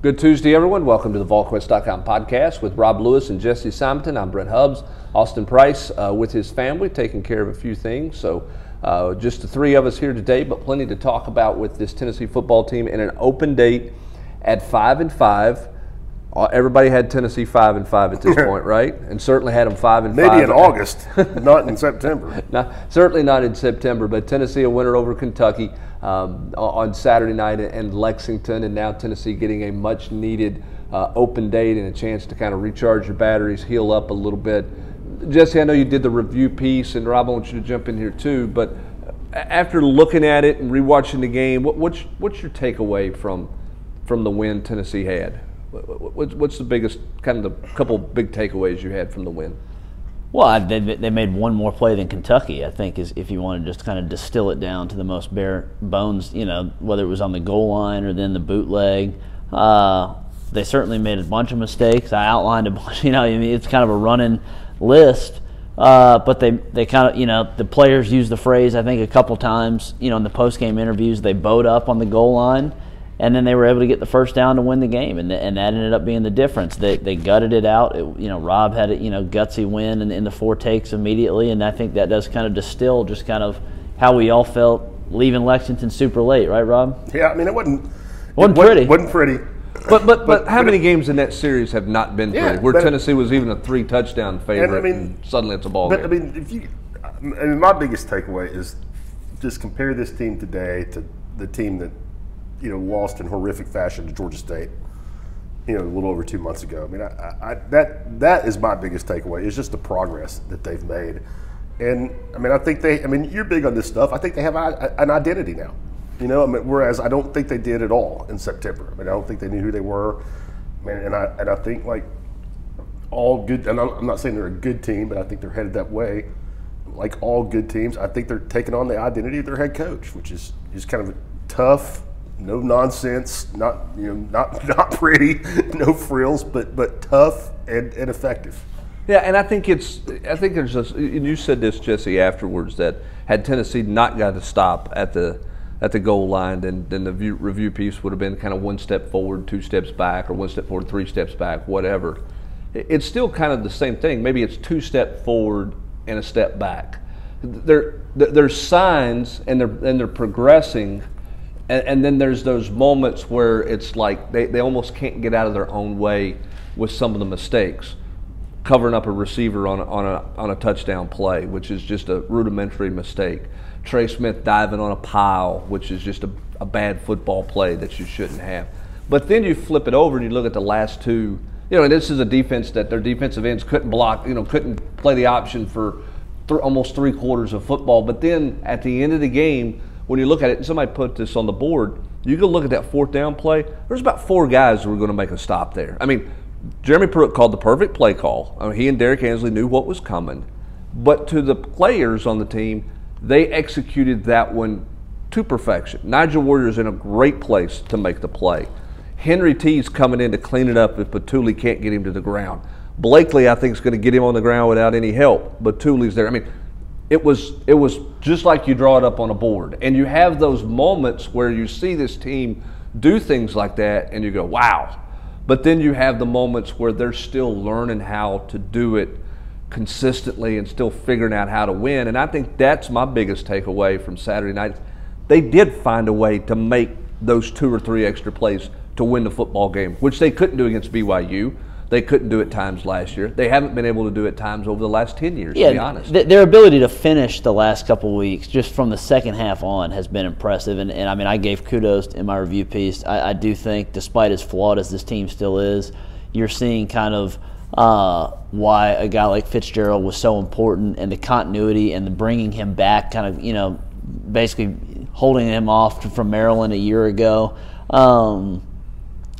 Good Tuesday, everyone. Welcome to the Volquest.com podcast with Rob Lewis and Jesse Simonton. I'm Brent Hubbs. Austin Price with his family taking care of a few things. So just the three of us here today, but plenty to talk about with this Tennessee football team and an open date at 5-5. Everybody had Tennessee 5-5 at this point, right? And certainly had them 5-5. Maybe in August, not in September. Certainly not in September, but Tennessee a winner over Kentucky on Saturday night in Lexington, and now Tennessee getting a much-needed open date and a chance to kind of recharge your batteries, heal up a little bit. Jesse, I know you did the review piece, and Rob, I want you to jump in here too, but after looking at it and rewatching the game, what's your takeaway from the win Tennessee had? What's the biggest, kind of the couple big takeaways you had from the win? Well, they made one more play than Kentucky, I think, is if you want to just kind of distill it down to the most bare bones, whether it was on the goal line or then the bootleg. They certainly made a bunch of mistakes. I outlined a bunch, it's kind of a running list. But they kind of, the players used the phrase, I think, a couple times, in the post-game interviews, they bowed up on the goal line. And then they were able to get the first down to win the game, and that ended up being the difference. They gutted it out. Rob had a gutsy win in the 4 takes immediately, and I think that does kind of distill just kind of how we all felt leaving Lexington super late, right, Rob? Yeah, I mean it wasn't pretty. Wasn't pretty. But how many games in that series have not been pretty? Where Tennessee was even a 3-touchdown favorite, and suddenly it's a ball game. My biggest takeaway is just compare this team today to the team that lost in horrific fashion to Georgia State, a little over 2 months ago. I mean, that is my biggest takeaway. Is just the progress that they've made, and I think you're big on this stuff. I think they have an identity now, whereas I don't think they did at all in September. I don't think they knew who they were, and I think like all good. And I'm not saying they're a good team, but I think they're headed that way. Like all good teams, I think they're taking on the identity of their head coach, which is kind of a tough. No nonsense, not pretty, no frills, but tough and effective. Yeah, and I think there's just, and you said this, Jesse, afterwards, that had Tennessee not got to stop at the goal line, then the review piece would have been kind of 1 step forward, 2 steps back, or 1 step forward, 3 steps back, whatever. It's still kind of the same thing. Maybe it's 2 steps forward and a step back. There's signs, and they're progressing. And then there's those moments where it's like they almost can't get out of their own way with some of the mistakes. Covering up a receiver on a touchdown play, which is just a rudimentary mistake. Trey Smith diving on a pile, which is just a bad football play that you shouldn't have. But then you flip it over and you look at the last 2. And this is a defense that their defensive ends couldn't block, couldn't play the option for almost 3/4 of football. But then at the end of the game, when you look at it, and somebody put this on the board, you go look at that 4th down play, there's about 4 guys who were going to make a stop there. Jeremy Pruitt called the perfect play call. He and Derrick Ansley knew what was coming. But to the players on the team, they executed that one to perfection. Nigel Warrior's in a great place to make the play. Henry T's coming in to clean it up if Batuli can't get him to the ground. Blakely, I think, is going to get him on the ground without any help. Batuli's there. It was just like you draw it up on a board. And you have those moments where you see this team do things like that and you go, wow. But then you have the moments where they're still learning how to do it consistently and still figuring out how to win. And I think that's my biggest takeaway from Saturday night. They did find a way to make those 2 or 3 extra plays to win the football game, which they couldn't do against BYU. They couldn't do it times last year. They haven't been able to do it times over the last 10 years, to be honest. Their ability to finish the last couple of weeks, just from the second half on, has been impressive. And I gave kudos in my review piece. I do think, despite as flawed as this team still is, you're seeing kind of why a guy like Fitzgerald was so important, and the continuity and the bringing him back, kind of, basically holding him off from Maryland a year ago.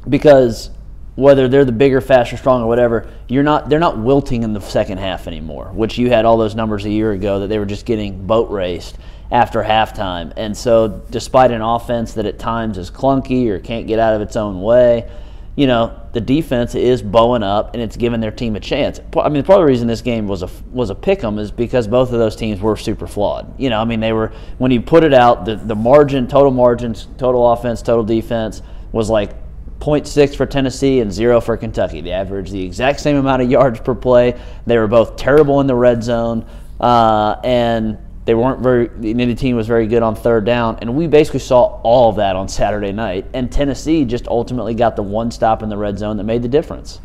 Because whether they're the bigger, faster, stronger, whatever, they're not wilting in the second half anymore, which you had all those numbers a year ago that they were just getting boat raced after halftime. And so despite an offense that at times is clunky or can't get out of its own way, the defense is bowing up and it's giving their team a chance. Part of the reason this game was a pick-em is because both of those teams were super flawed. They were, when you put it out, the margins, total offense, total defense was like 0.6 for Tennessee and 0 for Kentucky. They averaged the exact same amount of yards per play. They were both terrible in the red zone, and they weren't neither team was very good on third down. And we basically saw all of that on Saturday night. And Tennessee just ultimately got the one stop in the red zone that made the difference.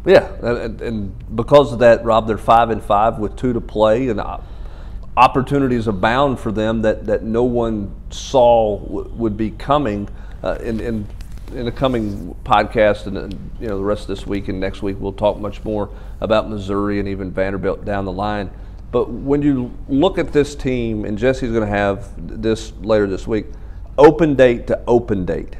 Yeah, and because of that, Rob, they're 5-5 with 2 to play, and opportunities abound for them that no one saw would be coming in the coming podcast, and the rest of this week and next week we'll talk much more about Missouri and even Vanderbilt down the line. But when you look at this team, and Jesse's going to have this later this week, open date to open date,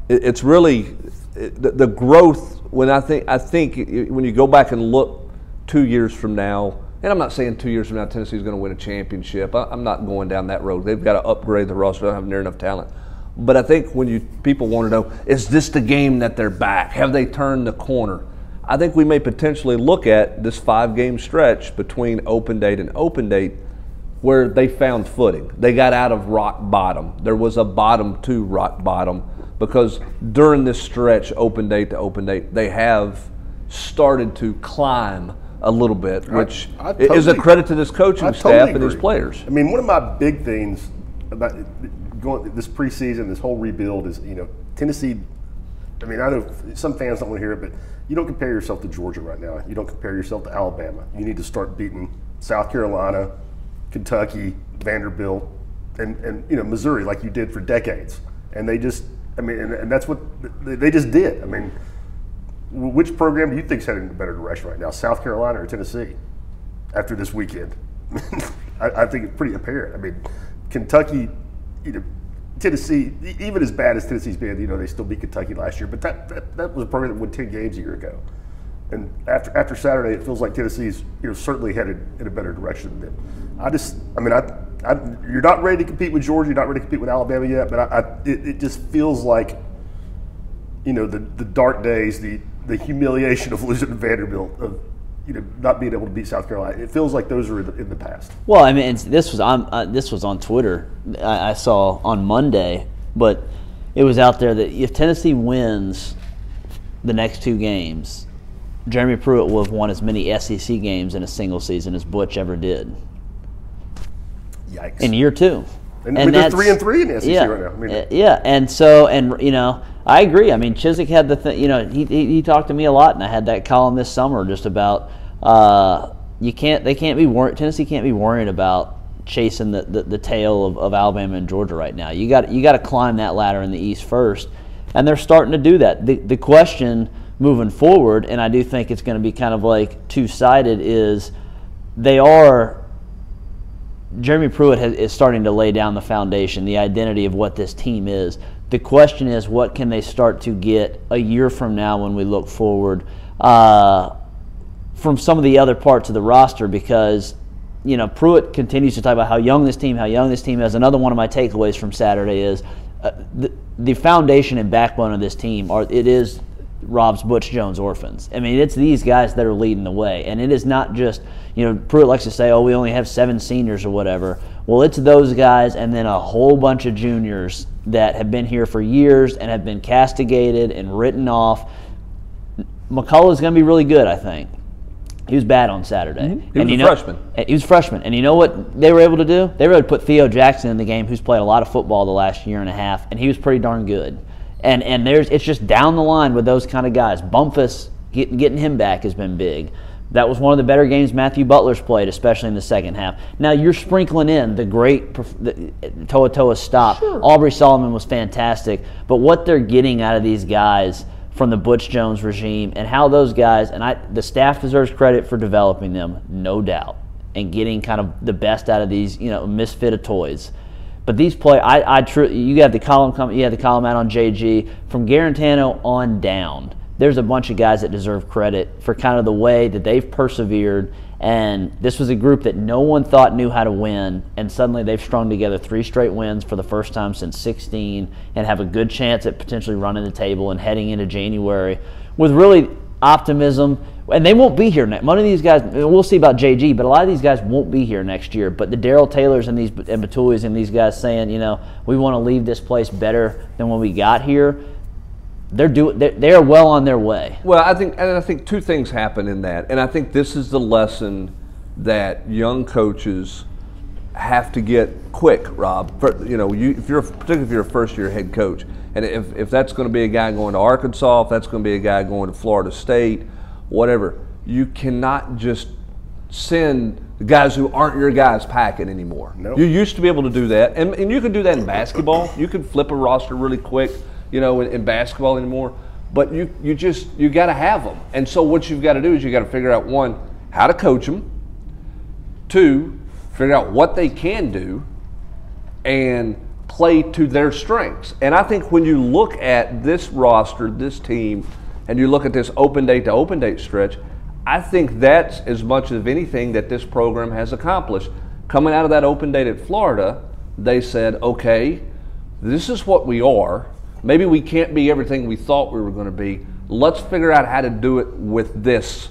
it's really the growth. When I think when you go back and look 2 years from now, and I'm not saying 2 years from now Tennessee's going to win a championship. I'm not going down that road. They've got to upgrade the roster. They don't have near enough talent. But I think when people want to know, is this the game that they're back? Have they turned the corner? I think we may potentially look at this 5-game stretch between open date and open date where they found footing. They got out of rock bottom. There was a bottom to rock bottom because during this stretch, open date to open date, they have started to climb a little bit, which is a credit to this coaching staff and his players. I mean, one of my big things about this preseason, this whole rebuild is, Tennessee. I mean, I know some fans don't want to hear it, but you don't compare yourself to Georgia right now. You don't compare yourself to Alabama. You need to start beating South Carolina, Kentucky, Vanderbilt, and Missouri like you did for decades. And they just, and that's what they just did. I mean, which program do you think is heading in a better direction right now, South Carolina or Tennessee, after this weekend? I think it's pretty apparent. I mean, Kentucky, Tennessee, even as bad as Tennessee's been, they still beat Kentucky last year. But that was a program that won 10 games a year ago. And after Saturday, it feels like Tennessee's certainly headed in a better direction than them. You're not ready to compete with Georgia. You're not ready to compete with Alabama yet. But it just feels like the dark days, the humiliation of losing to Vanderbilt, of not being able to beat South Carolina. It feels like those are in the past. Well, I mean, this was on Twitter. I saw on Monday, but it was out there that if Tennessee wins the next 2 games, Jeremy Pruitt will have won as many SEC games in a single season as Butch ever did. Yikes! In year 2. And they're 3-3 in the SEC right now. I agree. I mean, Chiswick had the thing. He talked to me a lot, and I had that column this summer just about Tennessee can't be worrying about chasing the tail of Alabama and Georgia right now. You got to climb that ladder in the East first, and they're starting to do that. The question moving forward, and I do think it's going to be kind of like two-sided, is Jeremy Pruitt is starting to lay down the foundation, the identity of what this team is. The question is, what can they start to get a year from now when we look forward from some of the other parts of the roster? Because, Pruitt continues to talk about how young this team is. Another one of my takeaways from Saturday is the foundation and backbone of this team is Rob's Butch Jones orphans. I mean, it's these guys that are leading the way. And it is not just, Pruitt likes to say, we only have 7 seniors or whatever. Well, it's those guys and then a whole bunch of juniors that have been here for years and have been castigated and written off. McCullough's going to be really good, I think. He was bad on Saturday. Mm-hmm. He was a freshman. He was a freshman. And you know what they were able to do? They were able to put Theo Jackson in the game, who's played a lot of football the last year and a half, and he was pretty darn good. And it's just down the line with those kind of guys. Bumpus, getting him back has been big. That was one of the better games Matthew Butler's played, especially in the second half. Now you're sprinkling in the great Toa stop. Sure. Aubrey Solomon was fantastic. But what they're getting out of these guys from the Butch Jones regime and how those guys, and the staff deserves credit for developing them, no doubt, and getting kind of the best out of these, misfit of toys. But these play, you have the column out on JG from Garantano on down. There's a bunch of guys that deserve credit for kind of the way that they've persevered. And this was a group that no one thought knew how to win, and suddenly they've strung together 3 straight wins for the first time since 16 and have a good chance at potentially running the table and heading into January with really optimism. And they won't be here next. One of these guys, we'll see about JG, but a lot of these guys won't be here next year. But the Darrell Taylors and Batulis and these guys saying, we want to leave this place better than when we got here. they are well on their way. Well, I think two things happen in that, and I think this is the lesson that young coaches have to get quick, Rob. Particularly if you're a first-year head coach, and if that's going to be a guy going to Arkansas, if that's going to be a guy going to Florida State, whatever, you cannot just send the guys who aren't your guys packing anymore. Nope. You used to be able to do that, and you can do that in basketball. You can flip a roster really quick, in basketball anymore. But you got to have them. And so what you've got to do is you got to figure out, one, how to coach them. Two, figure out what they can do and play to their strengths. And I think when you look at this roster, this team, and you look at this open date to open date stretch, I think that's as much of anything that this program has accomplished. Coming out of that open date at Florida, they said, okay, this is what we are. Maybe we can't be everything we thought we were going to be. Let's figure out how to do it with this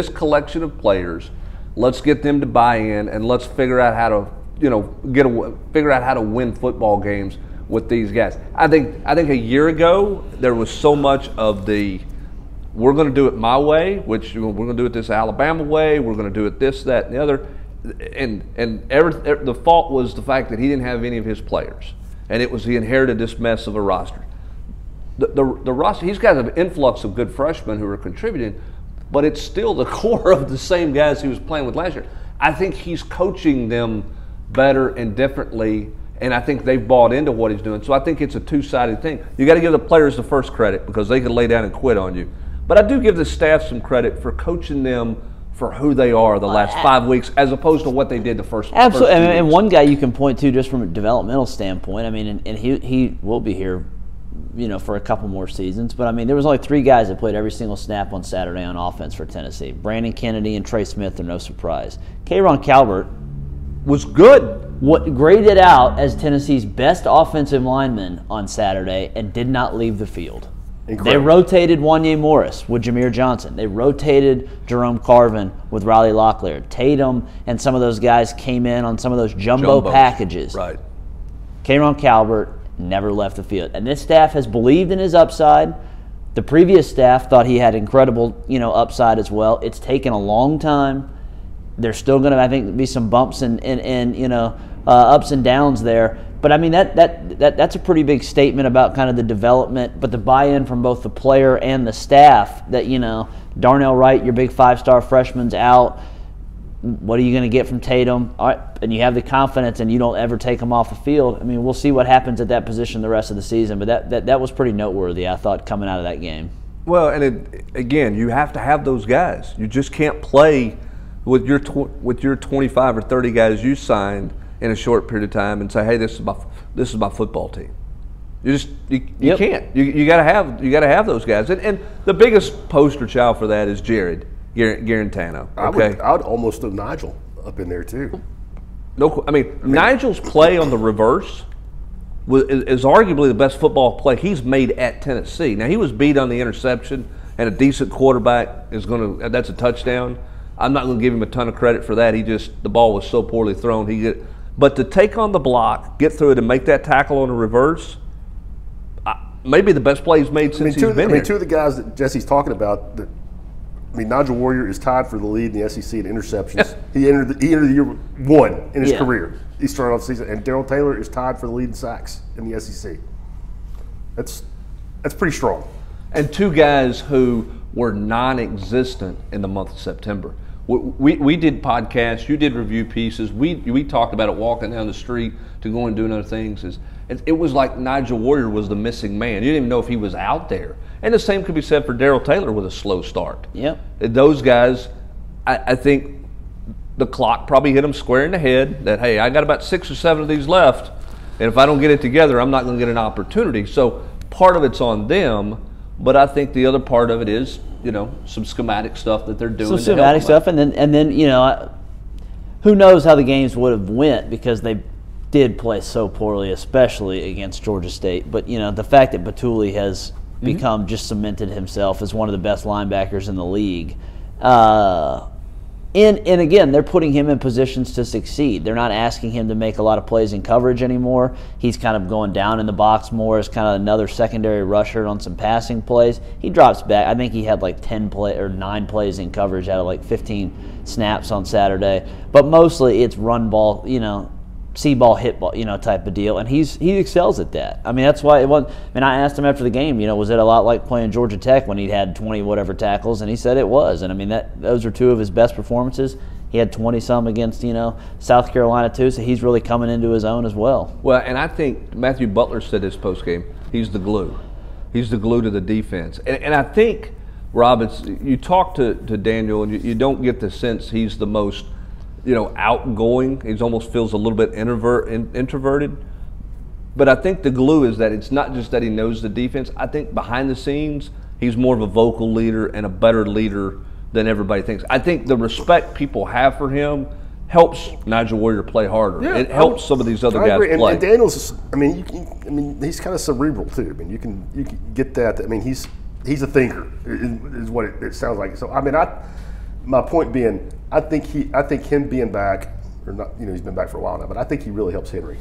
collection of players. Let's get them to buy in, and let's figure out how to, figure out how to win football games with these guys. I think a year ago there was so much of the we're going to do it my way, which we're going to do it this Alabama way. We're going to do it this, that, and the other, and the fault was the fact that he didn't have any of his players, and it was he inherited this mess of a roster. The roster, he's got an influx of good freshmen who are contributing, but it's still the core of the same guys he was playing with last year. I think he's coaching them better and differently, and I think they've bought into what he's doing. So I think it's a two-sided thing. You got to give the players the first credit because they could lay down and quit on you. But I do give the staff some credit for coaching them for who they are the last 5 weeks as opposed to what they did the first Absolutely. First and one guy you can point to just from a developmental standpoint, and he will be here for a couple more seasons. But, there was only 3 guys that played every single snap on Saturday on offense for Tennessee. Brandon Kennedy and Trey Smith are no surprise. K'Ron Calvert was good. Graded out as Tennessee's best offensive lineman on Saturday and did not leave the field. Incredible. They rotated Wanye Morris with Jameer Johnson. They rotated Jerome Carvin with Riley Locklear. Tatum and some of those guys came in on some of those jumbo packages. Right. K'Ron Calvert never left the field. And this staff has believed in his upside. The previous staff thought he had incredible, upside as well. It's taken a long time. There's still going to, I think, be some bumps and ups and downs there. But that's a pretty big statement about kind of the development, but the buy-in from both the player and the staff that, Darnell Wright, your big 5-star freshman's out. What are you going to get from Tatum? All right, and you have the confidence and you don't ever take them off the field. We'll see what happens at that position the rest of the season, but that was pretty noteworthy, I thought, coming out of that game. Well, and again, you have to have those guys. You just can't play with your 25 or 30 guys you signed in a short period of time and say, hey, this is my football team. You can't. You got to have those guys. And the biggest poster child for that is Jared Garantano. Okay, I would almost throw Nigel up in there too. Nigel's play on the reverse is arguably the best football play he's made at Tennessee. Now he was beat on the interception, and a decent quarterback that's a touchdown. I'm not going to give him a ton of credit for that. The ball was so poorly thrown. But to take on the block, get through it, and make that tackle on the reverse, maybe the best play he's made since he's been here. Two of the guys that Jesse's talking about, Nigel Warrior is tied for the lead in the SEC in interceptions. He entered the year 1 in his career. He started off the season, and Darrell Taylor is tied for the lead in sacks in the SEC. That's pretty strong. And 2 guys who were non-existent in the month of September. We did podcasts, you did review pieces, we talked about it walking down the street to go and doing other things. It was like Nigel Warrior was the missing man. You didn't even know if he was out there. And the same could be said for Darrell Taylor with a slow start. Yep. Those guys, I think the clock probably hit them square in the head that, hey, I got about 6 or 7 of these left, and if I don't get it together, I'm not going to get an opportunity. So part of it's on them, but I think the other part of it is, some schematic stuff that they're doing. Some schematic stuff, and then who knows how the games would have went because they did play so poorly, especially against Georgia State. But the fact that Batuli has become just cemented himself as one of the best linebackers in the league. And again, they're putting him in positions to succeed. They're not asking him to make a lot of plays in coverage anymore. He's kind of going down in the box more as kind of another secondary rusher on some passing plays. He drops back. I think he had like 9 plays in coverage out of like 15 snaps on Saturday. But mostly it's run ball, see ball, hit ball, type of deal, and he excels at that. I mean, that's why it was. I mean, I asked him after the game, was it a lot like playing Georgia Tech when he had 20 whatever tackles, and he said it was. And I mean, those are 2 of his best performances. He had 20 some against South Carolina too, so he's really coming into his own as well. Well, and I think Matthew Butler said this post game. He's the glue. He's the glue to the defense, and I think, Rob, you talk to Daniel, and you don't get the sense he's the most outgoing. He almost feels a little bit introverted. But I think the glue is that it's not just that he knows the defense. I think behind the scenes, he's more of a vocal leader and a better leader than everybody thinks. I think the respect people have for him helps Nigel Warrior play harder. Yeah, it helps some of these other guys play. And Daniel's, he's kind of cerebral too. I mean, you can get that. I mean, he's a thinker, is what it sounds like. So my point being, I think him being back, or not, he's been back for a while now, but I think he really helps Henry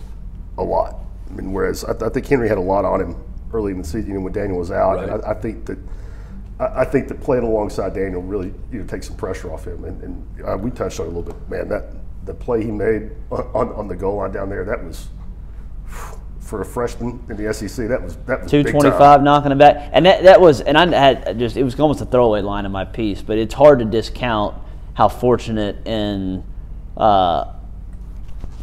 a lot. I mean, whereas I think Henry had a lot on him early in the season when Daniel was out, right. And I think that playing alongside Daniel really takes some pressure off him. And we touched on it a little bit, man. The play he made on the goal line down there, that was, for a freshman in the SEC, that was 225 knocking it back, and that was, and I had it was almost a throwaway line in my piece, but it's hard to discount how fortunate and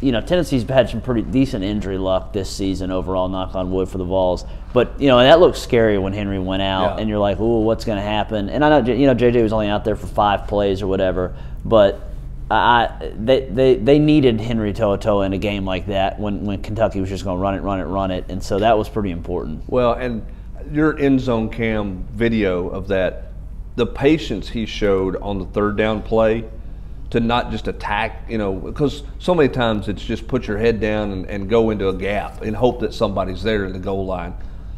Tennessee's had some pretty decent injury luck this season overall, knock on wood for the Vols, but and that looked scary when Henry went out, and you're like, ooh, what's going to happen? And I know JJ was only out there for 5 plays or whatever, but they needed Henry To'oTo'o in a game like that when Kentucky was just going to run it, and so that was pretty important. Well, and your end zone cam video of that, the patience he showed on the 3rd down play to not just attack, because so many times it's just put your head down and go into a gap and hope that somebody's there in the goal line.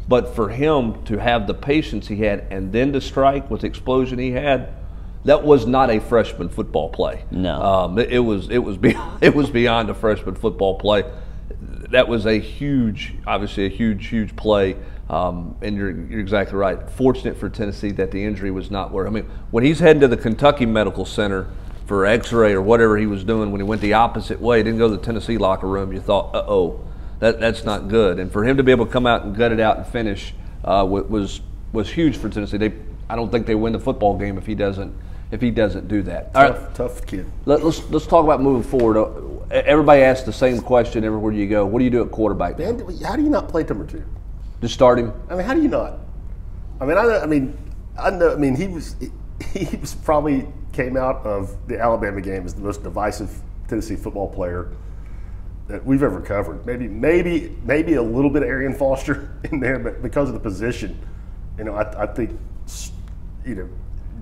But for him to have the patience he had and then to strike with the explosion he had, that was not a freshman football play. No, it was beyond a freshman football play. That was obviously a huge play. And you're exactly right. Fortunate for Tennessee that the injury was not where. I mean, when he's heading to the Kentucky Medical Center for X-ray or whatever he was doing, when he went the opposite way, didn't go to the Tennessee locker room, you thought, that's not good. And for him to be able to come out and gut it out and finish was huge for Tennessee. I don't think they win the football game if he doesn't do that. Tough kid. Let's talk about moving forward. Everybody asks the same question everywhere you go. What do you do at quarterback? Man, how do you not play number 2? Just start him. I mean, how do you not? I mean, he was probably came out of the Alabama game as the most divisive Tennessee football player that we've ever covered. Maybe a little bit of Arian Foster in there, but because of the position, I think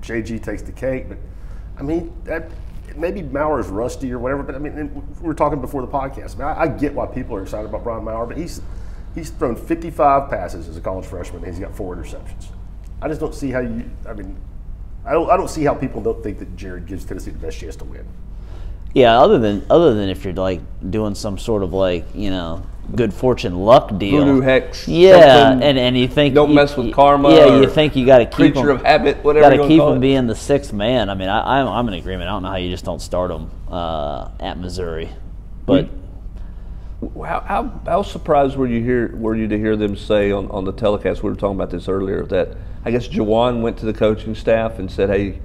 JG takes the cake. But I mean, maybe Maurer's rusty or whatever. But I mean, we were talking before the podcast. I get why people are excited about Brian Maurer, but he's thrown 55 passes as a college freshman, and he's got 4 interceptions. I just don't see how I don't see how people don't think that Jared gives Tennessee the best chance to win. Yeah, other than if you're like doing some sort of good fortune luck deal. Voodoo hex. Yeah, and you think don't mess with karma. Yeah, you think you got to keep creature of habit, whatever. Got to keep him being the 6th man. I mean, I'm in agreement. I don't know how you just don't start him at Missouri, but. How surprised were you to hear them say on the telecast, we were talking about this earlier, that I guess Jawan went to the coaching staff and said, hey,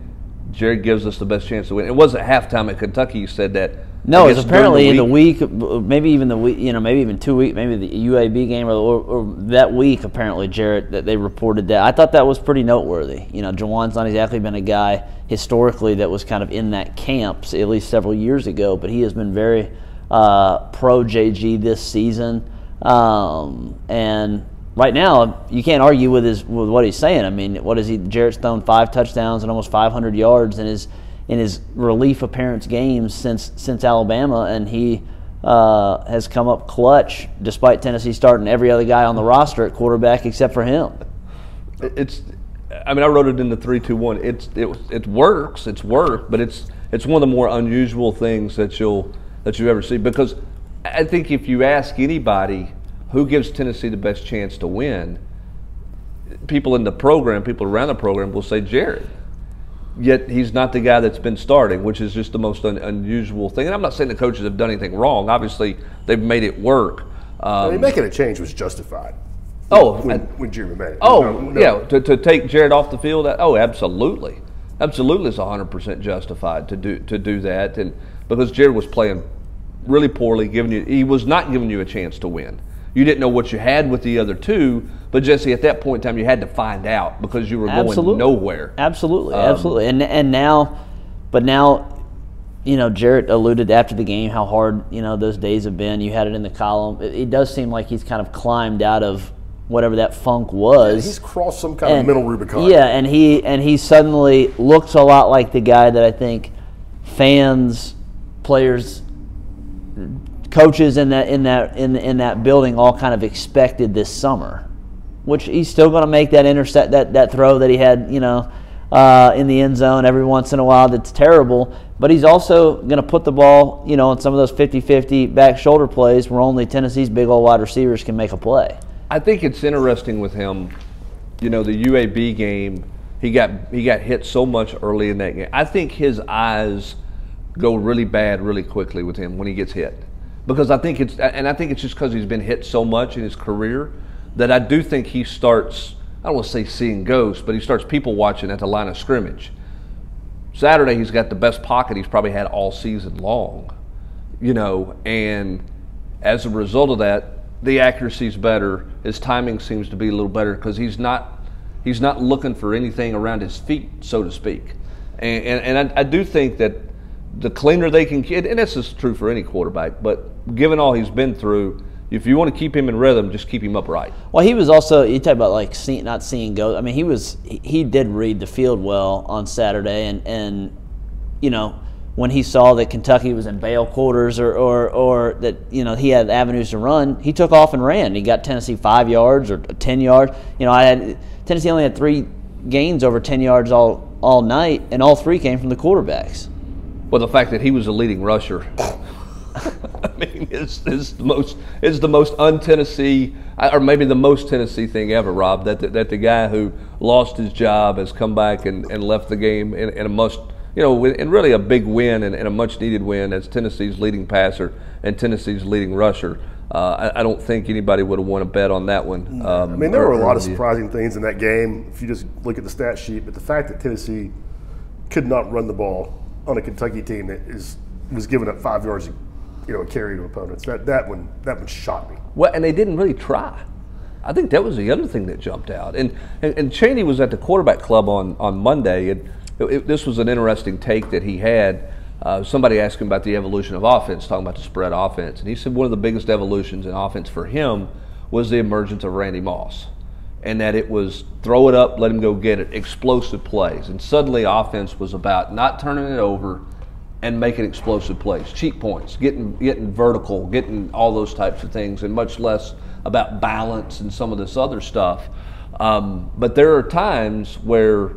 Jared gives us the best chance to win. It wasn't halftime at Kentucky you said that. No, it was apparently in the week, maybe even the week, maybe even 2 weeks, maybe the UAB game or that week, apparently, Jared, that they reported that. I thought that was pretty noteworthy. Jawan's not exactly been a guy historically that was kind of in that camp, at least several years ago, but he has been very pro JG this season, and right now you can't argue with what he's saying. I mean, what is he? Jarrett's thrown 5 touchdowns and almost 500 yards in his relief appearance games since Alabama, and he has come up clutch despite Tennessee starting every other guy on the roster at quarterback except for him. I mean, I wrote it in the 3-2-1. It works. It's worked, but it's one of the more unusual things that you ever see, because I think if you ask anybody who gives Tennessee the best chance to win, people in the program, people around the program will say Jared. Yet he's not the guy that's been starting, which is just the most unusual thing. And I'm not saying the coaches have done anything wrong. Obviously, they've made it work. Making a change was justified. When Jeremy made it. Yeah, to take Jared off the field. Absolutely, absolutely, it's 100% justified to do that, and because Jared was playing really poorly, he was not giving you a chance to win. You didn't know what you had with the other two, but Jesse, at that point in time, you had to find out because you were going nowhere. Absolutely. And now, Jarrett alluded after the game how hard those days have been. You had it in the column. It does seem like he's kind of climbed out of whatever that funk was. Yeah, he's crossed some kind of mental Rubicon. Yeah, and he suddenly looks a lot like the guy that I think fans, players, coaches in that building all kind of expected this summer, which he's still going to make that throw that he had in the end zone every once in a while. That's terrible, but he's also going to put the ball in some of those 50-50 back shoulder plays where only Tennessee's big old wide receivers can make a play. I think it's interesting with him. The UAB game, he got hit so much early in that game. I think his eyes go really bad really quickly with him when he gets hit. Because I think it's just because he's been hit so much in his career that I do think he starts, I don't want to say seeing ghosts, but he starts people watching at the line of scrimmage. Saturday, he's got the best pocket he's probably had all season long, and as a result of that, the accuracy's better. His timing seems to be a little better because he's not looking for anything around his feet, so to speak. And I do think that the cleaner they can get, and this is true for any quarterback, but given all he's been through, if you want to keep him in rhythm, just keep him upright. Well, he was also, you talk about not seeing go. I mean, he did read the field well on Saturday, and when he saw that Kentucky was in bail quarters or that he had avenues to run, he took off and ran. He got Tennessee 5 yards or 10 yards. Tennessee only had 3 gains over 10 yards all night, and all 3 came from the quarterbacks. Well, the fact that he was a leading rusher, I mean, is the most un-Tennessee, or maybe the most Tennessee thing ever, Rob. That the guy who lost his job has come back and left the game in a must, in really a big win and a much needed win as Tennessee's leading passer and Tennessee's leading rusher. I don't think anybody would have won a bet on that one. There were a lot of surprising things in that game if you just look at the stat sheet. But the fact that Tennessee could not run the ball on a Kentucky team that was giving up 5 yards, a carry to opponents. That one shocked me. Well, and they didn't really try. I think that was the other thing that jumped out. And Chaney was at the quarterback club on Monday, and this was an interesting take that he had. Somebody asked him about the evolution of offense, talking about the spread offense, and he said one of the biggest evolutions in offense for him was the emergence of Randy Moss, and that it was throw it up, let him go get it, explosive plays. And suddenly offense was about not turning it over and making explosive plays, cheap points, getting vertical, getting all those types of things, and much less about balance and some of this other stuff. But there are times where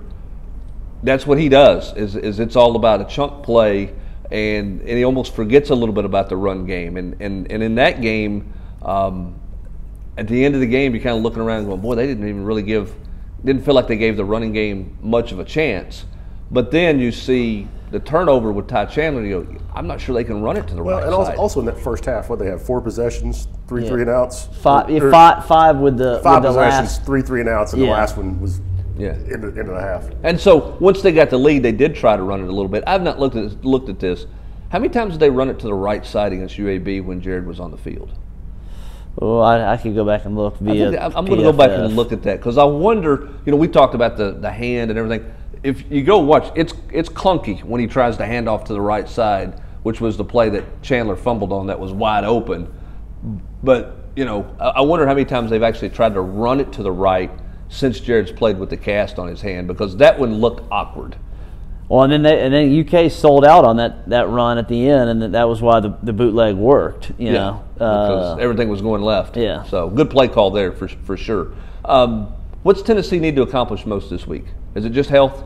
that's what he does, is it's all about a chunk play, and he almost forgets a little bit about the run game. And in that game, at the end of the game, you're kind of looking around and going, boy, they didn't feel like they gave the running game much of a chance. But then you see the turnover with Ty Chandler, and you go, I'm not sure they can run it to the right side. And also in that first half, they have 4 possessions, 3 and outs. Five with the possessions, last. 3 and outs, and the last one was into the half. And so once they got the lead, they did try to run it a little bit. I've not looked at this. How many times did they run it to the right side against UAB when Jared was on the field? Oh, I could go back and look via I'm going to go back and look at that because I wonder, we talked about the hand and everything. If you go watch, it's clunky when he tries to hand off to the right side, which was the play that Chandler fumbled on that was wide open. But, I wonder how many times they've actually tried to run it to the right since Jared's played with the cast on his hand, because that one looked awkward. Well, and then UK sold out on that run at the end, and that was why the bootleg worked. Because everything was going left. Yeah. So good play call there for sure. What's Tennessee need to accomplish most this week? Is it just health?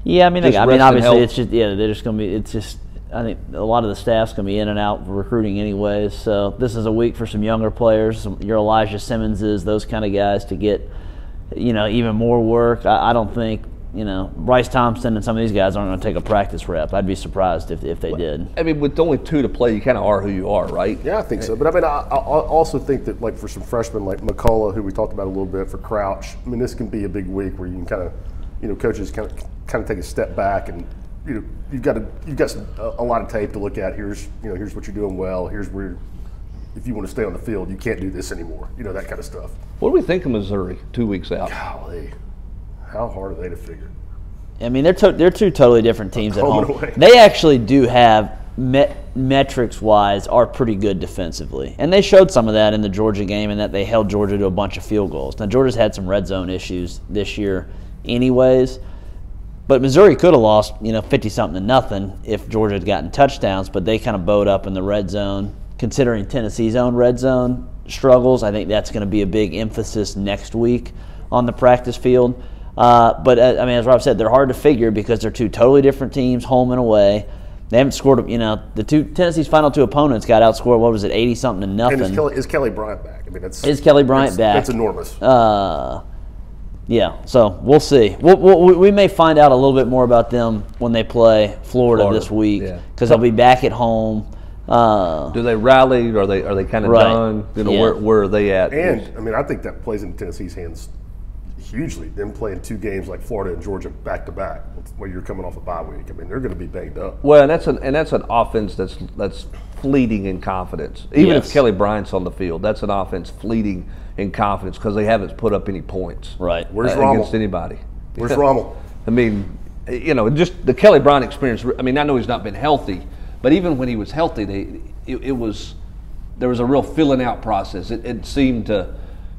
Yeah, I mean, Just rest and obviously, health? it's just they're just going to be. It's just I think a lot of the staff's going to be in and out recruiting anyways. So this is a week for some younger players, your Elijah Simmonses, those kind of guys to get, even more work. I don't think, Bryce Thompson and some of these guys aren't going to take a practice rep. I'd be surprised if they did. I mean, with only 2 to play, you kind of are who you are, right? Yeah, I think so. But I mean, I also think that like for some freshmen like McCullough, who we talked about a little bit, for Crouch, I mean, this can be a big week where you can kind of, coaches kind of take a step back and you've got a lot of tape to look at. Here's what you're doing well. Here's where, if you want to stay on the field, you can't do this anymore. That kind of stuff. What do we think of Missouri 2 weeks out? Golly, how hard are they to figure? I mean, they're 2 totally different teams at Home home. and away. They actually do have metrics-wise are pretty good defensively, and they showed some of that in the Georgia game, in that they held Georgia to a bunch of field goals. Now Georgia's had some red zone issues this year, anyways. But Missouri could have lost, 50-something to nothing if Georgia had gotten touchdowns, but they kind of bowed up in the red zone. Considering Tennessee's own red zone struggles, I think that's going to be a big emphasis next week on the practice field. But, as Rob said, they're hard to figure because they're 2 totally different teams, home and away. They haven't scored, Tennessee's final 2 opponents got outscored, 80-something to nothing. And is Kelly Bryant back? I mean, is Kelly Bryant back? That's enormous. Yeah, so we'll see. We may find out a little bit more about them when they play Florida this week, because they'll be back at home. Do they rally? Or are they kind of done? Where are they at? And I mean, I think that plays into Tennessee's hands hugely. Them playing 2 games like Florida and Georgia back to back, where you're coming off a bye week. I mean, they're going to be banged up. Well, and that's an offense that's fleeting in confidence. Even if Kelly Bryant's on the field, that's an offense fleeting in confidence because they haven't put up any points. Right. Where's Rommel? Against anybody. Where's Rommel? I mean, just the Kelly Bryant experience. I mean, I know he's not been healthy, but even when he was healthy, there was a real filling out process. It seemed to,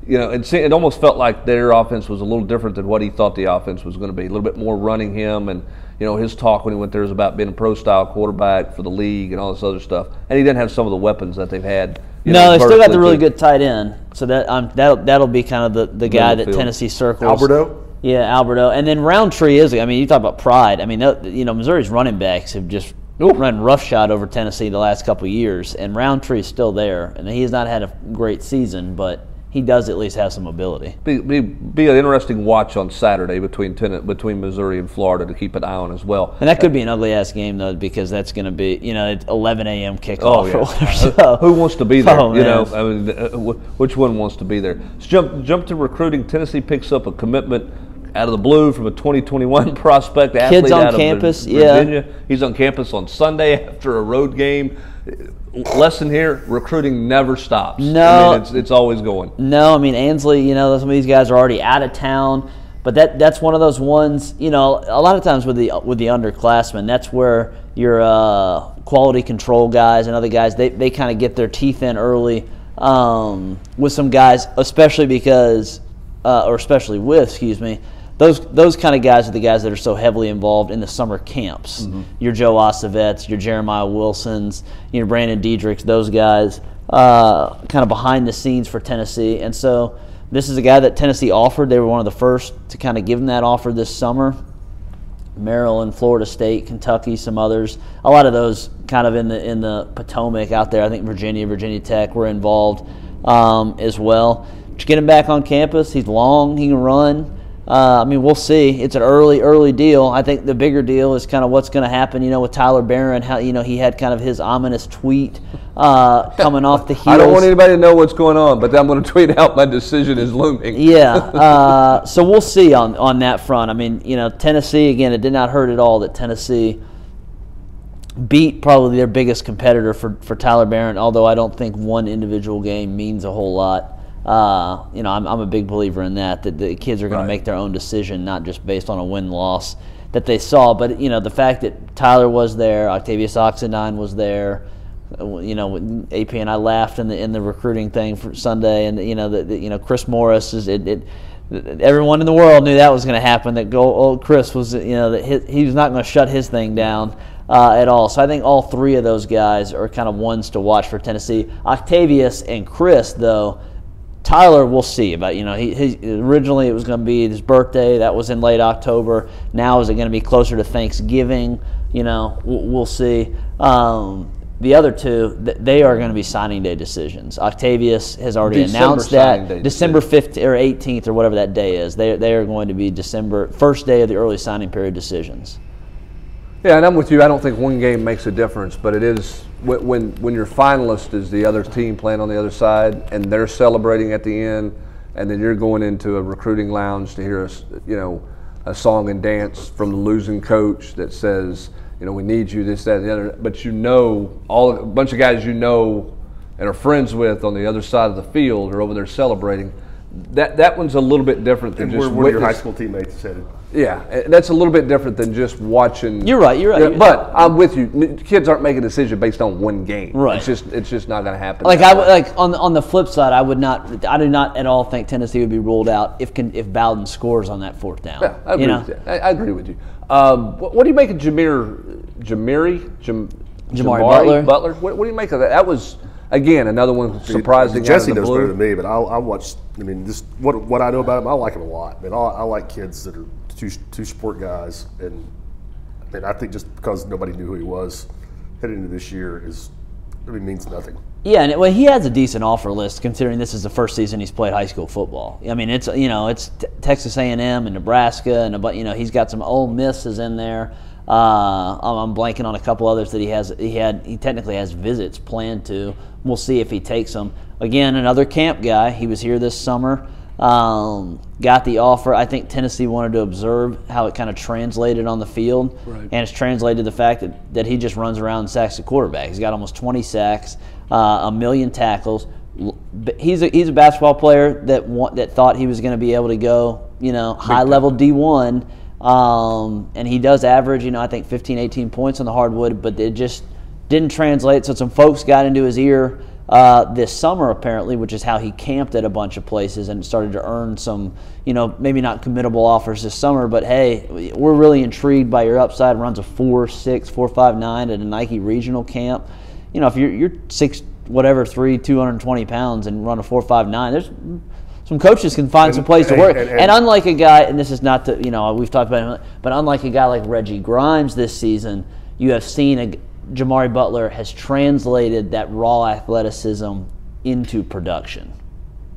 it almost felt like their offense was a little different than what he thought the offense was going to be. A little bit more running him, and his talk when he went there was about being a pro-style quarterback for the league and all this other stuff. And he didn't have some of the weapons that they've had. No, they still got the really good tight end. So that'll be kind of the guy that Tennessee circles. Alberto? Yeah, Alberto. And then Roundtree you talk about pride. I mean, Missouri's running backs have just run roughshod over Tennessee the last couple of years, and Roundtree's still there. And he has not had a great season, but he does at least have some ability. Be an interesting watch on Saturday between Missouri and Florida to keep an eye on as well. And that could be an ugly-ass game, though, because that's going to be, it's 11 a.m. kickoff or whatever. So. Who wants to be there? Oh, Which one wants to be there? Let's jump to recruiting. Tennessee picks up a commitment out of the blue from a 2021 prospect athlete Kids on out campus, of Virginia. He's on campus on Sunday after a road game. Lesson here: recruiting never stops. No, I mean, it's always going. No, I mean Ansley. Some of these guys are already out of town, but that's one of those ones. A lot of times with the underclassmen, that's where your quality control guys and other guys they kind of get their teeth in early with some guys, especially with those kind of guys are the guys that are so heavily involved in the summer camps. Mm-hmm. Your Joe Ossovets, your Jeremiah Wilsons, your Brandon Diedrichs, those guys kind of behind the scenes for Tennessee. And so this is a guy that Tennessee offered. They were one of the first to kind of give him that offer this summer. Maryland, Florida State, Kentucky, some others. A lot of those kind of in the Potomac out there. I think Virginia Tech were involved as well. But get him back on campus. He's long. He can run. We'll see. It's an early deal. I think the bigger deal is kind of what's going to happen, with Tyler Barron. How, he had kind of his ominous tweet coming off the heels. I don't want anybody to know what's going on, but I'm going to tweet out my decision is looming. Yeah. So we'll see on that front. Tennessee, again, it did not hurt at all that Tennessee beat probably their biggest competitor for Tyler Barron, although I don't think one individual game means a whole lot. I'm a big believer in that the kids are going to make their own decision, not just based on a win-loss that they saw. But, the fact that Tyler was there, Octavius Oxendine was there, AP and I laughed in the recruiting thing for Sunday, and, Chris Morris, everyone in the world knew that was going to happen, that old Chris was, that he was not going to shut his thing down at all. So I think all 3 of those guys are kind of ones to watch for Tennessee. Octavius and Chris, though, Tyler, we'll see about. He originally it was going to be his birthday. That was in late October. Now is it going to be closer to Thanksgiving? We'll see. The other two, they are going to be signing day decisions. Octavius has already announced that December 15th or 18th or whatever that day is. They are going to be December first day of the early signing period decisions. Yeah, and I'm with you. I don't think one game makes a difference, but it is when your finalist is the other team playing on the other side and they're celebrating at the end, and then you're going into a recruiting lounge to hear a song and dance from the losing coach that says, we need you, this, that, and the other. But a bunch of guys and are friends with on the other side of the field are over there celebrating. That one's a little bit different than just where your high school teammates said it. Yeah, that's a little bit different than just watching. You're right. Yeah, but I'm with you. Kids aren't making a decision based on one game. Right. It's just not going to happen. On the flip side, I do not at all think Tennessee would be ruled out if Bowden scores on that fourth down. Yeah, I agree with you. I agree with you. What do you make of Jamari Butler? What do you make of that? That was, again, another one surprising. Jesse knows better than me, but I watched. What I know about him, I like him a lot. I like kids that are two sport guys, and I think just because nobody knew who he was heading into this year means nothing. Yeah, and he has a decent offer list considering this is the first season he's played high school football. It's Texas A&M and Nebraska, and he's got some Ole Misses in there. I'm blanking on a couple others that he technically has visits planned to. We'll see if he takes them. Again, another camp guy. He was here this summer. Got the offer. I think Tennessee wanted to observe how it kind of translated on the field, right. And it's translated to the fact that he just runs around and sacks the quarterback. He's got almost 20 sacks, 1 million tackles. He's a basketball player that thought he was going to be able to go, high level D1, and he does average, I think 15, 18 points on the hardwood, but it just didn't translate. So some folks got into his ear this summer, apparently, which is how he camped at a bunch of places and started to earn some, maybe not committable offers this summer, but hey, we're really intrigued by your upside. Runs a 4.6, 4.59 at a Nike regional camp. If you're 6'3", 220 pounds and run a 4.59, there's some coaches can find some place to work. And unlike a guy, and this is not to, we've talked about him, but unlike a guy like Reggie Grimes this season, you have seen Jamari Butler has translated that raw athleticism into production.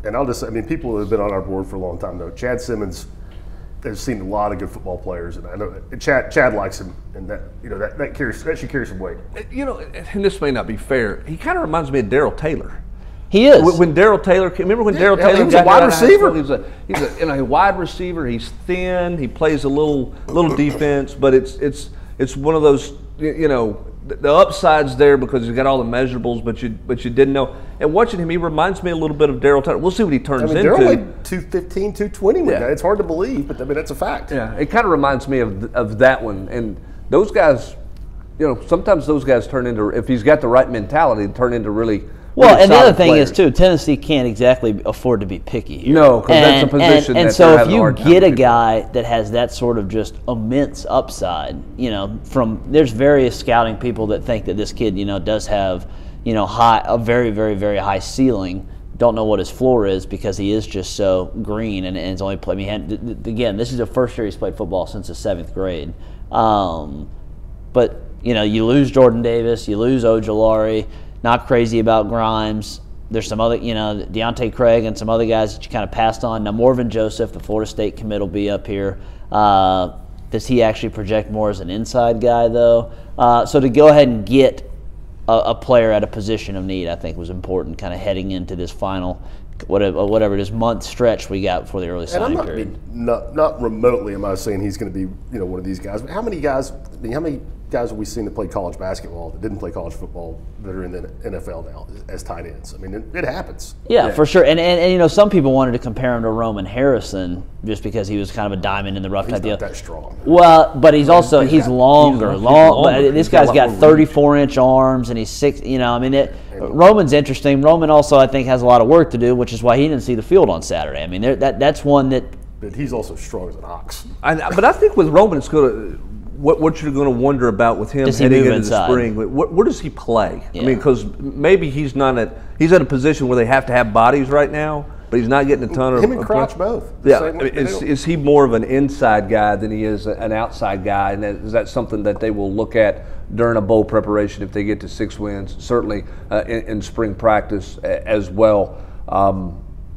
And people who have been on our board for a long time know Chad Simmons has seen a lot of good football players, and I know Chad likes him, and that should carry some weight. And this may not be fair. He kind of reminds me of Darrell Taylor. He is. When Darrell Taylor, remember when Darrell Taylor was a wide receiver? He's a wide receiver. He's thin. He plays a little defense, but it's one of those, the upside's there because he's got all the measurables, but you didn't know. And watching him, he reminds me a little bit of Darrell Taylor. We'll see what he turns into. Darrell like 215, 220 with that. It's hard to believe, but that's a fact. Yeah, it kind of reminds me of that one. And those guys, sometimes those guys turn into, if he's got the right mentality, turn into really. Well, and the other thing is, too, Tennessee can't exactly afford to be picky here. No, because that's a position and so if you get a guy that has that sort of just immense upside, there's various scouting people that think that this kid, does have, a very, very, very high ceiling. Don't know what his floor is because he is just so green and it's only played. Again, this is the first year he's played football since the 7th grade. But, you lose Jordan Davis, you lose Ojolari. Not crazy about Grimes. There's some other, Deontay Craig and some other guys that you kind of passed on. Now, Morvin Joseph, the Florida State commit, will be up here. Does he actually project more as an inside guy, though? So to go ahead and get a player at a position of need, I think, was important kind of heading into this final, whatever it is, month stretch we got before the early signing period. Not remotely am I saying he's going to be, one of these guys. But how many guys have we seen that play college basketball that didn't play college football that are in the NFL now as tight ends? It happens. Yeah, for sure. And some people wanted to compare him to Roman Harrison just because he was kind of a diamond in the rough type deal. He's not that strong. Well, but he's longer. But this guy's got 34-inch arms, and he's 6. Roman's interesting. Roman also, I think, has a lot of work to do, which is why he didn't see the field on Saturday. That's one that. But he's also strong as an ox. But I think with Roman, it's going to. What you're going to wonder about with him heading into the spring, where does he play? Yeah. Because maybe he's at a position where they have to have bodies right now. but he's not getting a ton of him and Crouch both. Yeah, I mean, is he more of an inside guy than he is an outside guy? And is that something that they will look at during a bowl preparation if they get to 6 wins? Certainly in spring practice as well.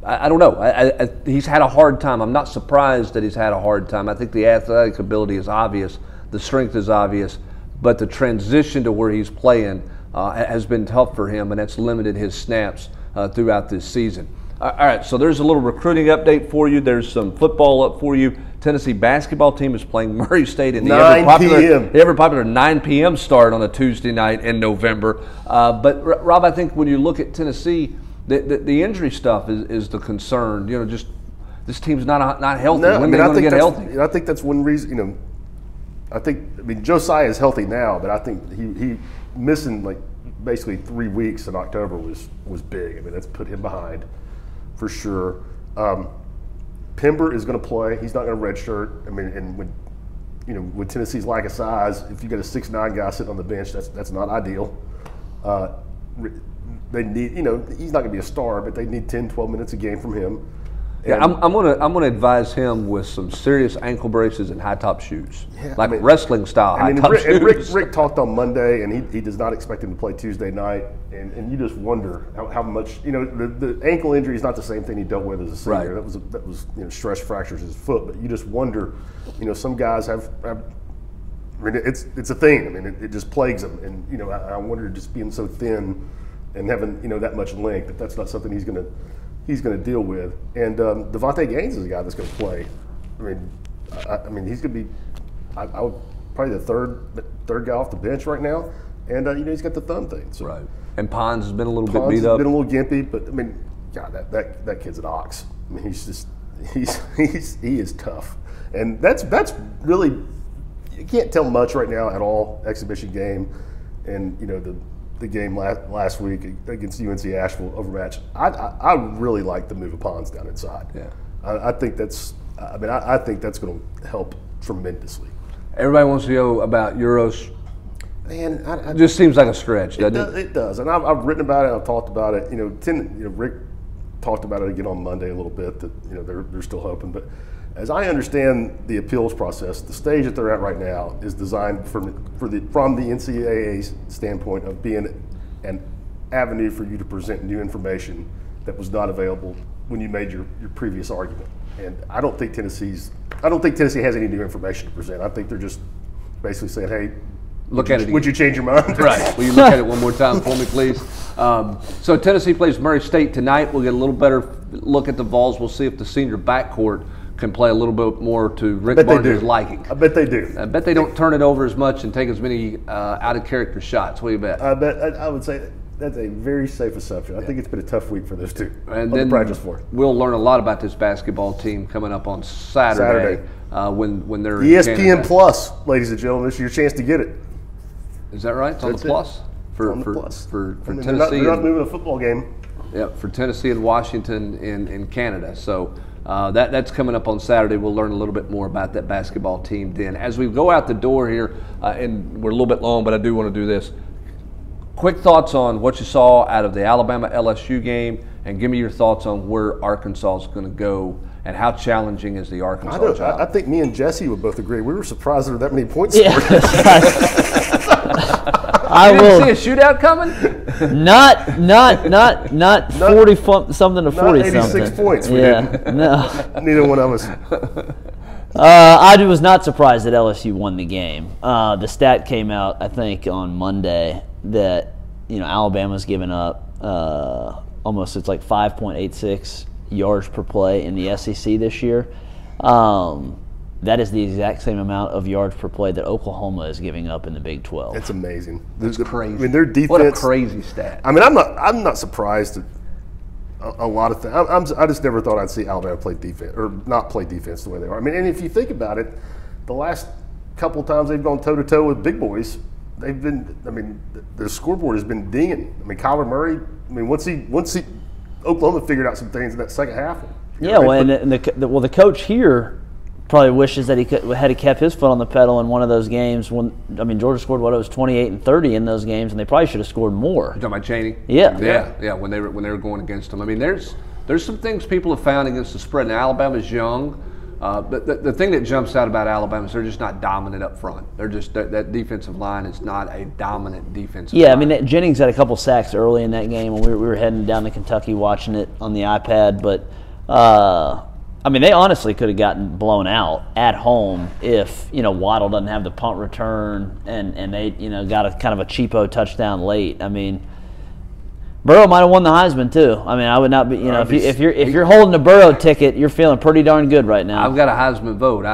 I don't know. He's had a hard time. I'm not surprised that he's had a hard time. I think the athletic ability is obvious, the strength is obvious, but the transition to where he's playing has been tough for him, and that's limited his snaps throughout this season. All right, so there's a little recruiting update for you. There's some football up for you. Tennessee basketball team is playing Murray State in the ever popular 9 p.m. start on a Tuesday night in November. But Rob, I think when you look at Tennessee, the injury stuff is the concern. You know, just this team's not healthy. No, when are they going to get healthy? I think that's one reason. You know, I mean Josiah is healthy now, but I think he missing like basically 3 weeks in October was big. I mean, that's put him behind for sure. Pember is going to play. He's not going to redshirt. I mean, and with Tennessee's lack of size, if you got a 6'9" guy sitting on the bench, that's not ideal. They need, he's not going to be a star, but they need 10, 12 minutes a game from him. Yeah, I'm gonna advise him with some serious ankle braces and high top shoes, wrestling style high top shoes. Rick talked on Monday, and he does not expect him to play Tuesday night, and you just wonder how much the ankle injury is not the same thing he dealt with as a senior. Right. That was stress fractures his foot, but you just wonder, some guys have I mean, it's a thing. I mean, it just plagues them, and I wonder just being so thin and having that much length that's not something he's going to deal with. And Devontae Gaines is a guy that's going to play. I mean, he's going to be I would probably the third guy off the bench right now, and he's got the thumb thing. So. Right. And Pons has been a little bit beat up. Been a little gimpy, but I mean, God, that kid's an ox. I mean, he is tough, and that's really you can't tell much right now at all. Exhibition game, and the game last week against UNC Asheville overmatch. I really like the move of Pons down inside. Yeah, I think that's. I think that's going to help tremendously. Everybody wants to know about Euros. Man, it just seems like a stretch, doesn't it? It does, and I've written about it. I've talked about it. Rick talked about it again on Monday a little bit. That they're still hoping, but as I understand the appeals process, the stage that they're at right now is designed from the NCAA's standpoint of being an avenue for you to present new information that was not available when you made your previous argument. And I don't think Tennessee has any new information to present. I think they're just basically saying, hey, would you change your mind? Right. Will you look at it one more time for me, please? So Tennessee plays Murray State tonight. We'll get a little better look at the Vols. We'll see if the senior backcourt can play a little bit more to Rick Barnes' liking. I bet they do. I bet they don't turn it over as much and take as many out-of-character shots. What do you bet? I would say that's a very safe assumption. I think it's been a tough week for those two. And then practice for it. We'll learn a lot about this basketball team coming up on Saturday. When they're ESPN Plus, ladies and gentlemen. This is your chance to get it. Is that right? It's on the Plus? For Tennessee. They're not moving a football game. Yeah, for Tennessee and Washington in Canada. So that's coming up on Saturday. We'll learn a little bit more about that basketball team then. As we go out the door here, and we're a little bit long, but I do want to do this. Quick thoughts on what you saw out of the Alabama-LSU game, and give me your thoughts on where Arkansas is going to go and how challenging is the Arkansas job. I think me and Jesse would both agree. We were surprised there were that many points scored. You didn't see a shootout coming? Not 40 something to 40 something. 86 points. No. Neither one of us. I was not surprised that LSU won the game. The stat came out, I think, on Monday that Alabama's given up almost it's like 5.86 yards per play in the SEC this year. That is the exact same amount of yards per play that Oklahoma is giving up in the Big 12. It's amazing. That's crazy. I mean, their defense. What a crazy stat. I mean, I'm not surprised at a lot of things. I just never thought I'd see Alabama play defense or not play defense the way they are. I mean, and if you think about it, the last couple of times they've gone toe to toe with big boys, they've been. I mean, the scoreboard has been dinging. I mean, Kyler Murray. I mean, once he Oklahoma figured out some things in that second half. Yeah, the coach here probably wishes that he had kept his foot on the pedal in one of those games. Georgia scored it was 28 and 30 in those games, and they probably should have scored more. You talking about Chaney? Yeah. When they were going against them. I mean, there's There's some things people have found against the spread. Now, Alabama's young. But the thing that jumps out about Alabama is they're just not dominant up front. They're just that defensive line is not a dominant defensive line. I mean, Jennings had a couple sacks early in that game when we were heading down to Kentucky watching it on the iPad. But, I mean, they honestly could have gotten blown out at home if, Waddle doesn't have the punt return and they, got a kind of a cheapo touchdown late. I mean, Burrow might have won the Heisman too. I mean, I would not be. If you're holding a Burrow ticket, you're feeling pretty darn good right now. I've got a Heisman vote.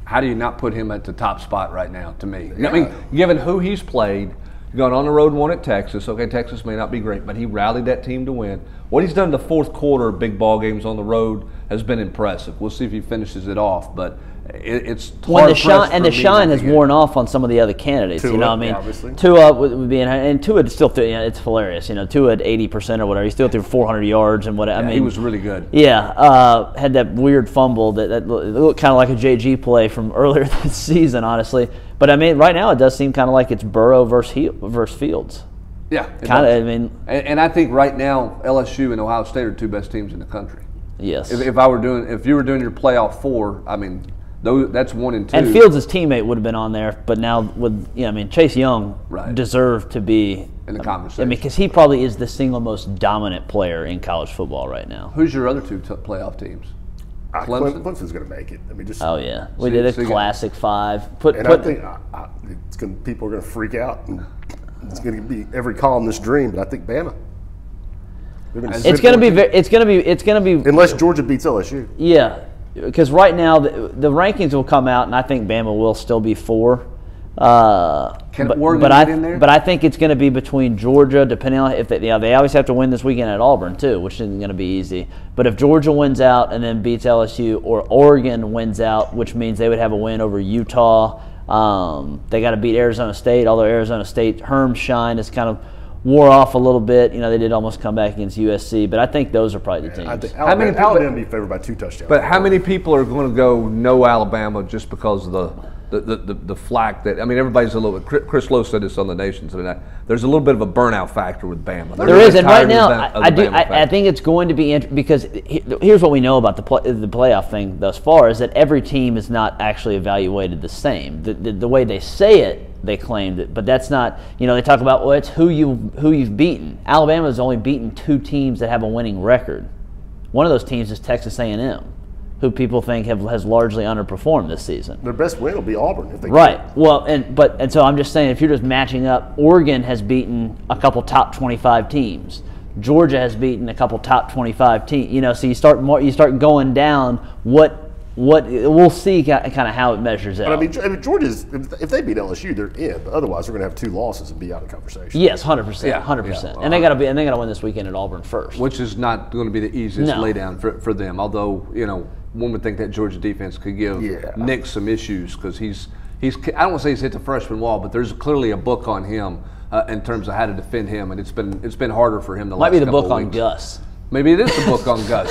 How do you not put him at the top spot right now? To me, I mean, given who he's played, gone on the road and won at Texas. Okay, Texas may not be great, but he rallied that team to win. What he's done in the fourth quarter, big ball games on the road, has been impressive. We'll see if he finishes it off, but it's hard. The shine has worn off on some of the other candidates. Tua, you know what I mean? Obviously. Tua would be, and Tua still, it's hilarious. Tua at 80% or whatever. He still threw 400 yards and whatever. I mean, he was really good. Yeah, had that weird fumble that looked kind of like a JG play from earlier this season, honestly. But I mean, right now it does seem kind of like it's Burrow versus Fields. Yeah, kind of. I mean, and I think right now LSU and Ohio State are two best teams in the country. Yes. If you were doing your playoff four, I mean, that's 1 and 2. And Fields' teammate would have been on there, but now Chase Young deserved to be in the conversation. I mean, because he probably is the single most dominant player in college football right now. Who's your other two playoff teams? Clemson. Clemson's going to make it. I mean, just we did a classic 5. I think people are going to freak out. And it's going to be every columnist's dream, but I think Bama. It's going to be unless Georgia beats LSU. Yeah, because right now the rankings will come out, and I think Bama will still be 4. Can Oregon get in there? But I think it's going to be between Georgia, depending on if they always have to win this weekend at Auburn too, which isn't going to be easy. But if Georgia wins out and then beats LSU, or Oregon wins out, which means they would have a win over Utah. They got to beat Arizona State, although Arizona State Herm's shine is kind of wore off a little bit. They did almost come back against USC, but I think those are probably the teams. I think Alabama be favored by 2 touchdowns. But how many people are going to go no Alabama just because of the flack that, I mean, everybody's a little bit. Chris Lowe said this on the Nation today. There's a little bit of a burnout factor with Bama. There is, and right now I think it's going to be because here's what we know about the playoff thing thus far is that every team is not actually evaluated the same. The way they say it, they claimed it, but that's not. They talk about it's who you've beaten. Alabama's only beaten 2 teams that have a winning record. One of those teams is Texas A&M, who people think has largely underperformed this season. Their best win will be Auburn if they Well, and so I'm just saying, if you're just matching up, Oregon has beaten a couple top 25 teams. Georgia has beaten a couple top 25 teams. So you start going down. What we'll see kind of how it measures out. But I mean, Georgia's if they beat LSU, they're in. But otherwise, they're going to have 2 losses and be out of conversation. Yes, 100%, 100%. And they got to win this weekend at Auburn first, which is not going to be the easiest laydown for them. Although one would think that Georgia defense could give Nick some issues because he's I don't want to say he's hit the freshman wall, but there's clearly a book on him in terms of how to defend him, and it's been harder for him. Might be the book on Gus. Maybe it is the book on Gus.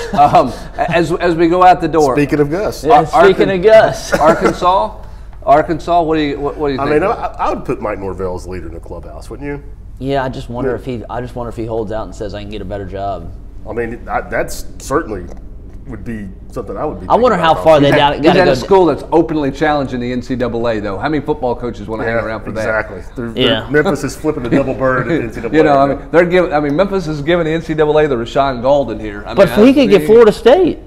As we go out the door. Speaking of Gus. Speaking of Gus. Arkansas. What do you think? I mean, I would put Mike Norvell as leader in the clubhouse, wouldn't you? Yeah, I just wonder if he holds out and says I can get a better job. I mean, that's certainly would be something I would be. I wonder how far they got to go. He's at a school that's openly challenging the NCAA, though. How many football coaches want to hang around for that? Exactly. Memphis is flipping the double bird at NCAA. Memphis is giving the NCAA the Rashawn Golden here. But he could get Florida State.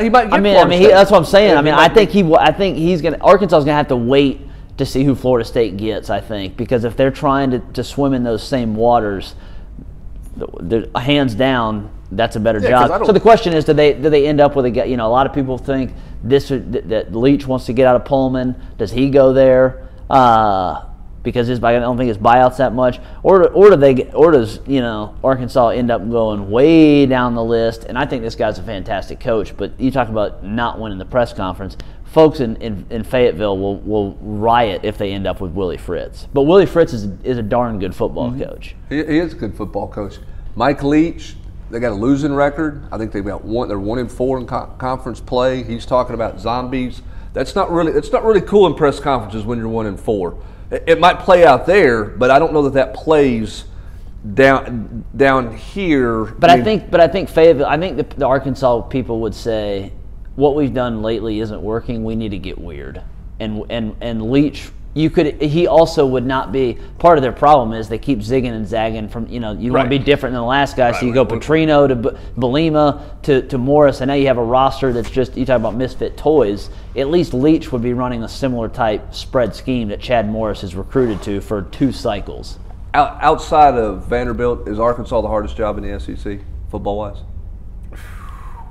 He might get Florida State. That's what I'm saying. I think he's going. Arkansas is going to have to wait to see who Florida State gets. I think because if they're trying to swim in those same waters, hands down. That's a better job. So the question is, do they end up with a guy? A lot of people think that Leach wants to get out of Pullman. Does he go there because I don't think his buyout's that much, or does Arkansas end up going way down the list? And I think this guy's a fantastic coach. But you talk about not winning the press conference. Folks in Fayetteville will riot if they end up with Willie Fritz. But Willie Fritz is a darn good football coach. He is a good football coach. Mike Leach. They got a losing record. I think they're 1-4 in conference play. He's talking about zombies. That's not really cool in press conferences when you're 1-4. It might play out there, but I don't know that plays down here. But I think Fayetteville. I think the Arkansas people would say what we've done lately isn't working. We need to get weird. And Leach, he also would not be part of their problem is they keep zigging and zagging from you want to be different than the last guy. So you go Petrino to Belima to Morris, and now you have a roster that's just you talk about misfit toys. At least Leach would be running a similar type spread scheme that Chad Morris is recruited to for 2 cycles. Outside of Vanderbilt, is Arkansas the hardest job in the SEC, football-wise?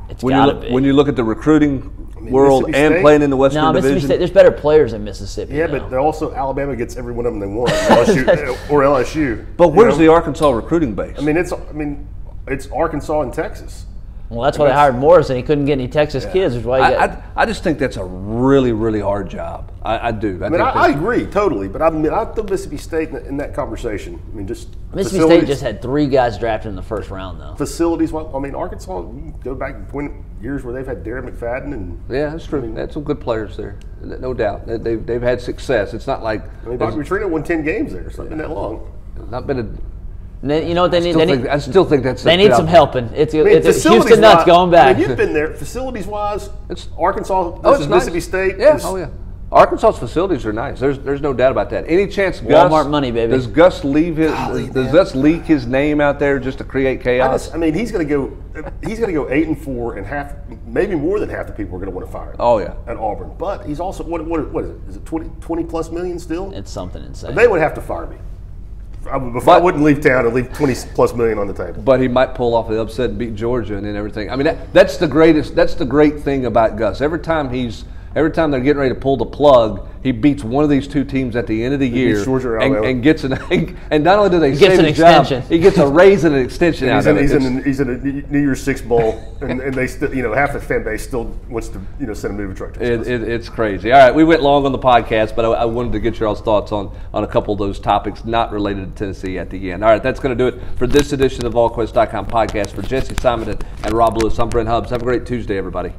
It's gotta be. When you look at the recruiting world and playing in the Western Division. Mississippi State, there's better players in Mississippi. Yeah, but they're also Alabama gets every one of them they want, LSU. But where's the Arkansas recruiting base? It's Arkansas and Texas. Well, that's why they hired Morris, and he couldn't get any Texas kids. Which I just think that's a really, really hard job. I do. I agree totally, but I threw Mississippi State in that conversation. Mississippi State just had 3 guys drafted in the first round, though. Facilities, Arkansas, you go back years where they've had Darren McFadden and that's true. They had some good players there, no doubt. They've had success. It's not like Bobby Petrino won 10 games there. It's not been that long. Not been a. You know what they need? I still think that's. They need some helping. It's Houston Nuts going back. You've been there. Facilities-wise, it's Arkansas versus Mississippi State. Yeah, Arkansas's facilities are nice. There's no doubt about that. Any chance Walmart money, baby. Does Gus leave does Gus leak his name out there just to create chaos? He's going to go 8-4, and half, maybe more than half the people are going to want to fire him. Oh yeah, at Auburn. But he's also what is it? Is it 20 plus million still? It's something insane. They would have to fire me. I wouldn't leave town and leave 20 plus million on the table. But he might pull off the upset and beat Georgia and then everything. That's the greatest. That's the great thing about Gus. Every time they're getting ready to pull the plug, he beats one of these 2 teams at the end of the year and gets and not only do they save his job, he gets a raise and an extension out of it. He's in a New Year's Six bowl, and they still, half the fan base still wants to send a movie truck to us. It's crazy. All right, we went long on the podcast, but I wanted to get your all's thoughts on a couple of those topics not related to Tennessee at the end. All right, that's going to do it for this edition of the Volquest.com podcast. For Jesse Simon and Rob Lewis, I'm Brent Hubbs. Have a great Tuesday, everybody.